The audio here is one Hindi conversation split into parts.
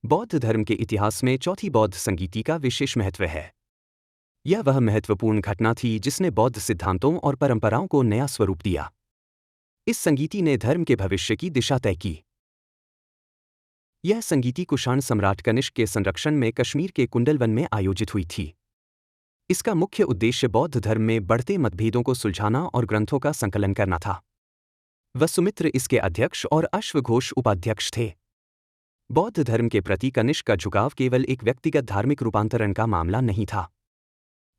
बौद्ध धर्म के इतिहास में चौथी बौद्ध संगीति का विशेष महत्व है। यह वह महत्वपूर्ण घटना थी जिसने बौद्ध सिद्धांतों और परंपराओं को नया स्वरूप दिया। इस संगीति ने धर्म के भविष्य की दिशा तय की। यह संगीति कुषाण सम्राट कनिष्क के संरक्षण में कश्मीर के कुंडलवन में आयोजित हुई थी। इसका मुख्य उद्देश्य बौद्ध धर्म में बढ़ते मतभेदों को सुलझाना और ग्रंथों का संकलन करना था। वसुमित्र इसके अध्यक्ष और अश्वघोष उपाध्यक्ष थे। बौद्ध धर्म के प्रति कनिष्क का झुकाव केवल एक व्यक्तिगत धार्मिक रूपांतरण का मामला नहीं था।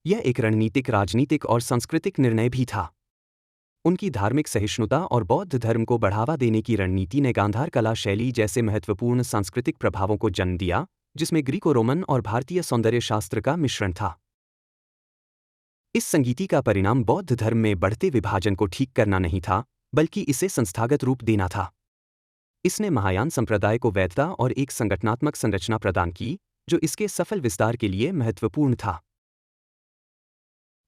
यह एक रणनीतिक, राजनीतिक और सांस्कृतिक निर्णय भी था। उनकी धार्मिक सहिष्णुता और बौद्ध धर्म को बढ़ावा देने की रणनीति ने गांधार कला शैली जैसे महत्वपूर्ण सांस्कृतिक प्रभावों को जन्म दिया, जिसमें ग्रीको रोमन और भारतीय सौंदर्य शास्त्र का मिश्रण था। इस संगीति का परिणाम बौद्ध धर्म में बढ़ते विभाजन को ठीक करना नहीं था, बल्कि इसे संस्थागत रूप देना था। इसने महायान संप्रदाय को वैधता और एक संगठनात्मक संरचना प्रदान की, जो इसके सफल विस्तार के लिए महत्वपूर्ण था।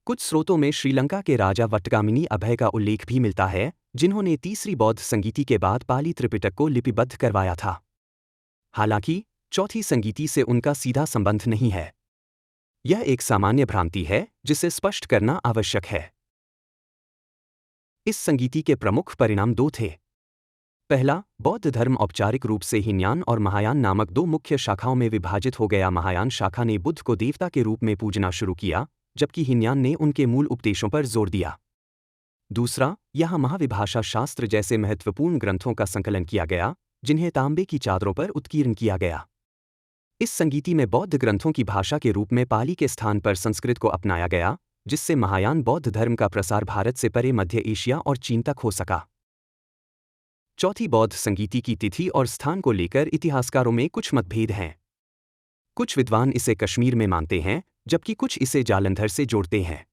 कुछ स्रोतों में श्रीलंका के राजा वट्टगामिनी अभय का उल्लेख भी मिलता है, जिन्होंने तीसरी बौद्ध संगीति के बाद पाली त्रिपिटक को लिपिबद्ध करवाया था। हालांकि चौथी संगीति से उनका सीधा संबंध नहीं है। यह एक सामान्य भ्रांति है जिसे स्पष्ट करना आवश्यक है। इस संगीति के प्रमुख परिणाम दो थे। पहला, बौद्ध धर्म औपचारिक रूप से हीनयान और महायान नामक दो मुख्य शाखाओं में विभाजित हो गया। महायान शाखा ने बुद्ध को देवता के रूप में पूजना शुरू किया, जबकि हीनयान ने उनके मूल उपदेशों पर जोर दिया। दूसरा, यहाँ महाविभाषा शास्त्र जैसे महत्वपूर्ण ग्रंथों का संकलन किया गया, जिन्हें तांबे की चादरों पर उत्कीर्ण किया गया। इस संगीति में बौद्ध ग्रंथों की भाषा के रूप में पाली के स्थान पर संस्कृत को अपनाया गया, जिससे महायान बौद्ध धर्म का प्रसार भारत से परे मध्य एशिया और चीन तक हो सका। चौथी बौद्ध संगीति की तिथि और स्थान को लेकर इतिहासकारों में कुछ मतभेद हैं। कुछ विद्वान इसे कश्मीर में मानते हैं, जबकि कुछ इसे जालंधर से जोड़ते हैं।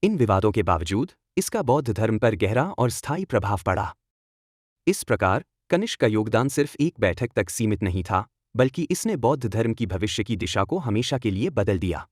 इन विवादों के बावजूद इसका बौद्ध धर्म पर गहरा और स्थायी प्रभाव पड़ा। इस प्रकार कनिष्क का योगदान सिर्फ एक बैठक तक सीमित नहीं था, बल्कि इसने बौद्ध धर्म की भविष्य की दिशा को हमेशा के लिए बदल दिया।